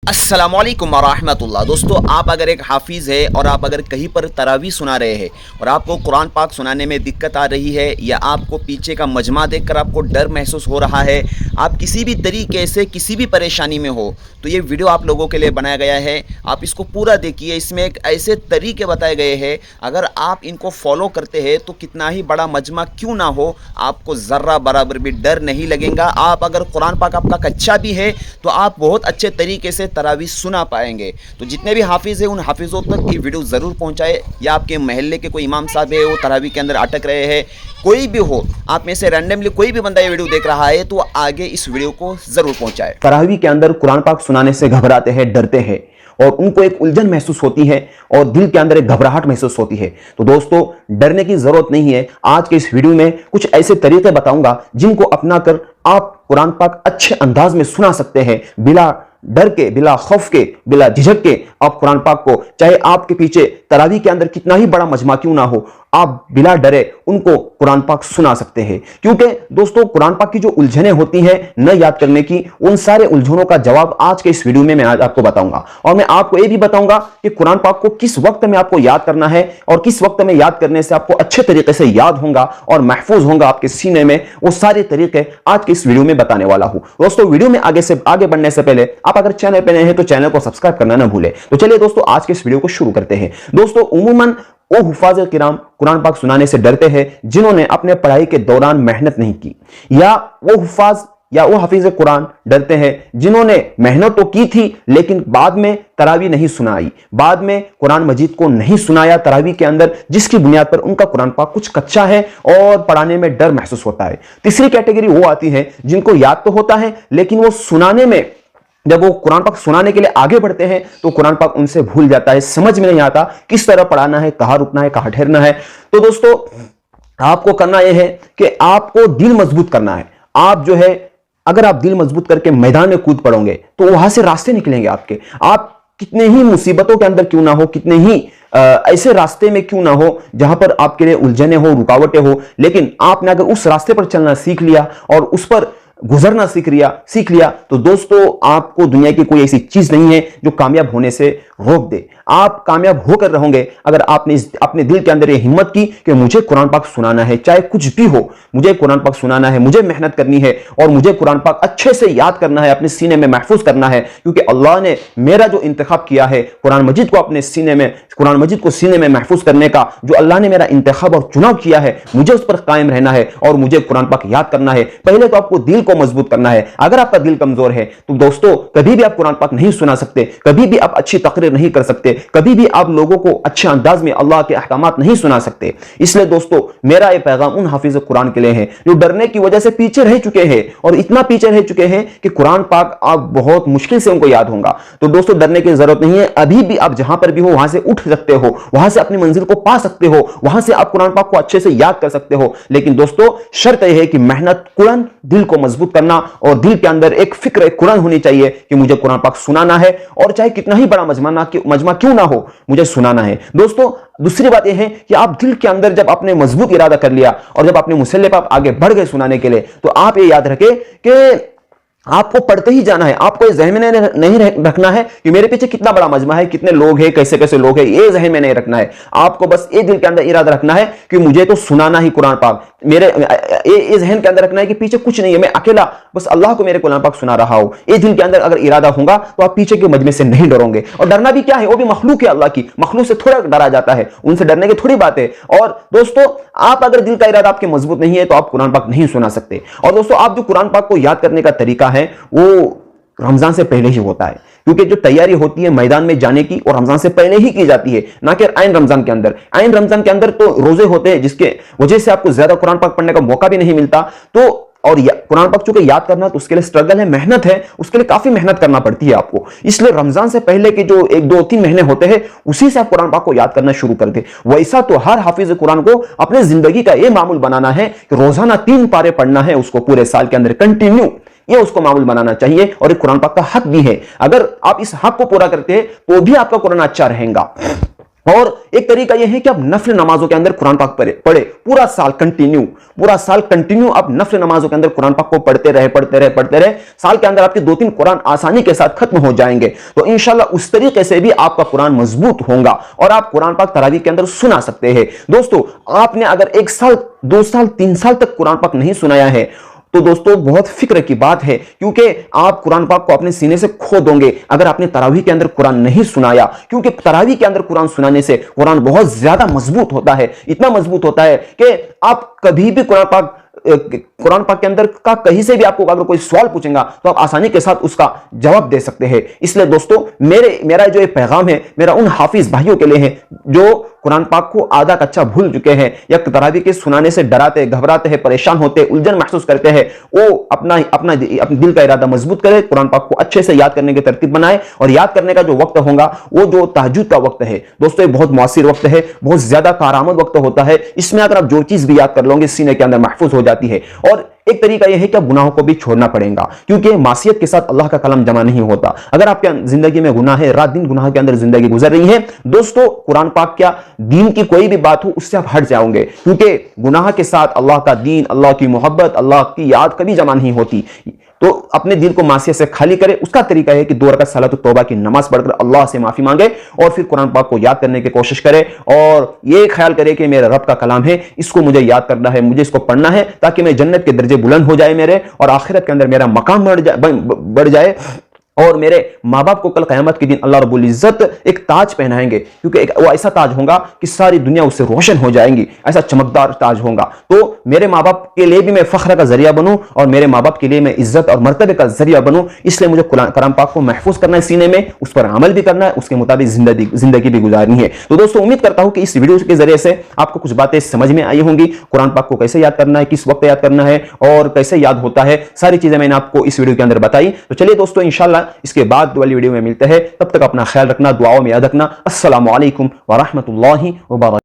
अस्सलामुअलैकुम वरहमतुल्लाह। दोस्तों, आप अगर एक हाफिज़ है और आप अगर कहीं पर तरावी सुना रहे हैं और आपको कुरान पाक सुनाने में दिक्कत आ रही है या आपको पीछे का मजमा देखकर आपको डर महसूस हो रहा है, आप किसी भी तरीके से किसी भी परेशानी में हो, तो ये वीडियो आप लोगों के लिए बनाया गया है। आप इसको पूरा देखिए। इसमें एक ऐसे तरीके बताए गए हैं, अगर आप इनको फॉलो करते हैं तो कितना ही बड़ा मजमा क्यों ना हो, आपको ज़र्रा बराबर भी डर नहीं लगेगा। आप अगर कुरान पाक आपका कच्चा भी है तो आप बहुत अच्छे तरीके से तरावी सुना पाएंगे। तो जितने भी हाफिज़ हैं उन हाफिज़ों तक ये वीडियो ज़रूर पहुंचाए, या आपके महल्ले के कोई इमाम साहब है वो तरावी के अंदर अटक रहे हैं, कोई भी हो, आप में से रैंडमली कोई भी बंदा ये वीडियो देख रहा है तो आगे इस वीडियो को ज़रूर पहुंचाए। तरावी के अंदर कुरान पाक सुनाने से घबराते हैं, डरते हैं और उनको एक उलझन महसूस होती है और दिल के अंदर एक घबराहट महसूस होती है। तो दोस्तों, डरने की जरूरत नहीं है। आज के इस वीडियो में कुछ ऐसे तरीके बताऊंगा जिनको अपनाकर आप कुरान पाक अच्छे अंदाज में सुना सकते हैं, बिला डर के, बिला खौफ के, बिला झिझक के। आप कुरान पाक को, चाहे आपके पीछे तरावी के अंदर कितना ही बड़ा मजमा क्यों ना हो, आप बिला डरे उनको कुरान पाक सुना सकते हैं। क्योंकि दोस्तों, कुरान पाक की जो उलझनें होती हैं न याद करने की, उन सारे उलझनों का जवाब आज के इस वीडियो में मैं आज आपको बताऊंगा। और मैं आपको यह भी बताऊंगा कि कुरान पाक को किस वक्त में आपको याद करना है और किस वक्त में याद करने से आपको अच्छे तरीके से याद होगा और महफूज होगा आपके सीने में। वो सारे तरीके आज के इस वीडियो में बताने वाला हूं। दोस्तों, वीडियो में आगे बढ़ने से पहले आप अगर चैनल पर नए हैं तो चैनल को सब्सक्राइब करना ना भूलें। तो चलिए दोस्तों, आज के इस वीडियो को शुरू करते हैं। दोस्तों, उमूमन वो हुफाज किराम कुरान पाक सुनाने से डरते हैं जिन्होंने अपने पढ़ाई के दौरान मेहनत नहीं की, या वो हुफाज या वो हाफिज कुरान डरते हैं जिन्होंने मेहनत तो की थी लेकिन बाद में तरावी नहीं सुनाई, बाद में कुरान मजीद को नहीं सुनाया तरावी के अंदर, जिसकी बुनियाद पर उनका कुरान पाक कुछ कच्चा है और पढ़ाने में डर महसूस होता है। तीसरी कैटेगरी वो आती है जिनको याद तो होता है लेकिन वो सुनाने में, जब वो कुरान पाक सुनाने के लिए आगे बढ़ते हैं तो कुरान पाक उनसे भूल जाता है, समझ में नहीं आता किस तरह पढ़ाना है, कहां रुकना है, कहां ठहरना है। तो दोस्तों, आपको करना यह है कि आपको दिल मजबूत करना है। आप जो है, अगर आप दिल मजबूत करके मैदान में कूद पड़ोगे तो वहां से रास्ते निकलेंगे आपके। आप कितने ही मुसीबतों के अंदर क्यों ना हो, कितने ही ऐसे रास्ते में क्यों ना हो जहां पर आपके लिए उलझने हो, रुकावटें हो, लेकिन आपने अगर उस रास्ते पर चलना सीख लिया और उस पर गुजरना सीख लिया तो दोस्तों, आपको दुनिया की कोई ऐसी चीज नहीं है जो कामयाब होने से रोक दे। आप कामयाब होकर रहोगे अगर आपने अपने दिल के अंदर यह हिम्मत की कि मुझे कुरान पाक सुनाना है, चाहे कुछ भी हो, मुझे कुरान पाक सुनाना है, मुझे मेहनत करनी है और मुझे कुरान पाक अच्छे से याद करना है, अपने सीने में महफूज करना है। क्योंकि अल्लाह ने मेरा जो इंतखाब किया है कुरान मजीद को अपने सीने में, कुरान मजीद को सीने में महफूज करने का, जो अल्लाह ने मेरा इंतखाब और चुनाव किया है, मुझे उस पर कायम रहना है और मुझे कुरान पाक याद करना है। पहले तो आपको दिल को मजबूत करना है। अगर आपका दिल कमजोर है तो दोस्तों, कभी भी आप कुरान पाक नहीं सुना सकते, कभी भी आप अच्छी तकरीर नहीं कर सकते, कभी भी आप लोगों को अच्छे अंदाज में अल्लाह के अहकामात नहीं सुना सकते। इसलिए दोस्तों, मेरा यह पैगाम उन हाफिज कुरान के लिए है जो डरने की वजह से पीछे रह चुके हैं और इतना पीछे रह चुके हैं कि कुरान पाक आप बहुत मुश्किल से उनको याद होगा। तो दोस्तों, डरने की जरूरत नहीं है। अभी भी आप जहां पर भी हो वहां से उठ सकते हो, वहां से अपनी मंजिल को पा सकते हो, वहां से आप कुरान पाक को अच्छे से याद कर सकते हो। लेकिन दोस्तों, शर्त यह है कि मेहनत, कुरान, दिल को मजबूत करना और दिल के अंदर एक फिक्र, एक कुरान होनी चाहिए कि मुझे कुरान पाक सुनाना है और चाहे कितना ही बड़ा मजमा क्यों ना हो, मुझे सुनाना है। दोस्तों, दूसरी बात यह है कि आप दिल के अंदर जब आपने मजबूत इरादा कर लिया और जब अपने मुसल्ले पर आप आगे बढ़ गए सुनाने के लिए, तो आप ये याद रखें कि आपको पढ़ते ही जाना है। आपको इस जहन में नहीं रखना है कि मेरे पीछे कितना बड़ा मजमा है, कितने लोग हैं, कैसे कैसे लोग हैं, ये जहन में नहीं रखना है। आपको बस ये दिल के अंदर इरादा रखना है कि मुझे तो सुनाना ही कुरान पाक, मेरे ये जहन के अंदर रखना है कि पीछे कुछ नहीं है, मैं अकेला बस अल्लाह को मेरे कुरान पाक सुना रहा हूं। ये दिल के अंदर अगर इरादा होगा तो आप पीछे के मजमे से नहीं डरोगे। और डरना भी क्या है, वो भी मखलूक है अल्लाह की, मखलूक से थोड़ा डरा जाता है, उनसे डरने की थोड़ी बात है। और दोस्तों, आप अगर दिल का इरादा आपके मजबूत नहीं है तो आप कुरान पाक नहीं सुना सकते। और दोस्तों, आप जो कुरान पाक को याद करने का तरीका है वो रमजान से पहले ही होता है, क्योंकि जो तैयारी होती है मैदान में जाने की और रमजान से पहले ही की जाती है, ना कि आइन रमजान के अंदर। आइन रमजान के अंदर तो रोजे होते हैं जिसके वजह से आपको ज्यादा कुरान पाक पढ़ने का मौका भी नहीं मिलता। तो और कुरान पाक चूंकि याद करना तो उसके लिए स्ट्रगल है, मेहनत है, उसके लिए काफी मेहनत करना पड़ती है आपको। इसलिए रमजान से पहले के जो 1-2-3 महीने होते हैं उसी से आप कुरान पाक को याद करना शुरू कर दे। वैसा तो हर हाफिज कुरान को अपने जिंदगी का यह मामूल बनाना है कि रोजाना 3 पारे पढ़ना है उसको, पूरे साल के अंदर कंटिन्यू, ये उसको मामूल बनाना चाहिए। और एक कुरान पाक का हक भी है, अगर आप इस हक को पूरा करते हैं तो भी आपका कुरान अच्छा रहेगा। और एक तरीका यह है कि आप नफल नमाजों के अंदर कुरान पाक पढ़े पूरा साल कंटिन्यू आप नफल नमाजों के अंदर कुरान पाक को पढ़ते रहे। साल के अंदर आपके 2-3 कुरान आसानी के साथ खत्म हो जाएंगे। तो इंशाल्लाह उस तरीके से भी आपका कुरान मजबूत होगा और आप कुरान पाक तरावीह के अंदर सुना सकते हैं। दोस्तों, आपने अगर 1 साल 2 साल 3 साल तक कुरान पाक नहीं सुनाया है तो दोस्तों बहुत फिक्र की बात है, क्योंकि आप कुरान पाक को अपने सीने से खो दोगे अगर आपने तरावीह के अंदर कुरान नहीं सुनाया। क्योंकि तरावीह के अंदर कुरान सुनाने से कुरान बहुत ज्यादा मजबूत होता है, इतना मजबूत होता है कि आप कभी भी कुरान पाक के अंदर का कहीं से भी आपको अगर कोई सवाल पूछेगा तो आप आसानी के साथ उसका जवाब दे सकते हैं। इसलिए दोस्तों मेरा जो ये पैगाम है मेरा उन हाफिज भाइयों के लिए है जो कुरान पाक को आधा कच्चा भूल चुके हैं या तरावीह के सुनाने से डराते, घबराते हैं, परेशान होते, उलझन महसूस करते हैं। वो अपना दिल का इरादा मजबूत करे, कुरान पाक को अच्छे से याद करने की तरतीब बनाए और याद करने का जो वक्त होगा वो जो तहज्जुद का वक्त है दोस्तों, ये बहुत मौसर वक्त है, बहुत ज्यादा कारआमद वक्त होता है। इसमें अगर आप जो चीज भी याद कर लोगे सीने के अंदर महफूज हो जाती है। और एक तरीका यह है कि गुनाहों को भी छोड़ना पड़ेगा, क्योंकि मासियत के साथ अल्लाह का कलम जमा नहीं होता। अगर आपके जिंदगी में गुनाह है, रात दिन गुनाह के अंदर जिंदगी गुजर रही है, दोस्तों कुरान पाक क्या दीन की कोई भी बात हो उससे आप हट जाओगे, क्योंकि गुनाह के साथ अल्लाह का दीन, अल्लाह की मोहब्बत, अल्लाह की याद कभी जमा नहीं होती। तो अपने दिल को मासियत से खाली करे। उसका तरीका है कि 2 रकात सलात तौबा की नमाज पढ़कर अल्लाह से माफी मांगे और फिर कुरान पाक को याद करने की कोशिश करे और ये ख्याल करे कि मेरा रब का कलाम है, इसको मुझे याद करना है, मुझे इसको पढ़ना है ताकि मैं जन्नत के दर्जे बुलंद हो जाए मेरे, और आखिरत के अंदर मेरा मकाम बढ़ जाए और मेरे माँ बाप को कल क़यामत के दिन अल्लाह रब्बुल इज्जत एक ताज पहनाएंगे, क्योंकि वो ऐसा ताज होगा कि सारी दुनिया उससे रोशन हो जाएंगी, ऐसा चमकदार ताज होगा। तो मेरे माँ बाप के लिए भी मैं फख्र का जरिया बनूं और मेरे माँ बाप के लिए मैं इज्जत और मर्तबे का जरिया बनूं। इसलिए मुझे कुरान पाक को महफूज करना है सीने में, उस पर अमल भी करना है, उसके मुताबिक जिंदगी भी गुजारनी है। तो दोस्तों उम्मीद करता हूं कि इस वीडियो के जरिए से आपको कुछ बातें समझ में आई होंगी। कुरान पाक को कैसे याद करना है, किस वक्त याद करना है और कैसे याद होता है, सारी चीजें मैंने आपको इस वीडियो के अंदर बताई। तो चलिए दोस्तों, इंशाल्लाह इसके बाद वाली वीडियो में मिलते हैं। तब तक अपना ख्याल रखना, दुआओं में याद रखना। अस्सलामु अलैकुम व रहमतुल्लाहि व बरकातहू।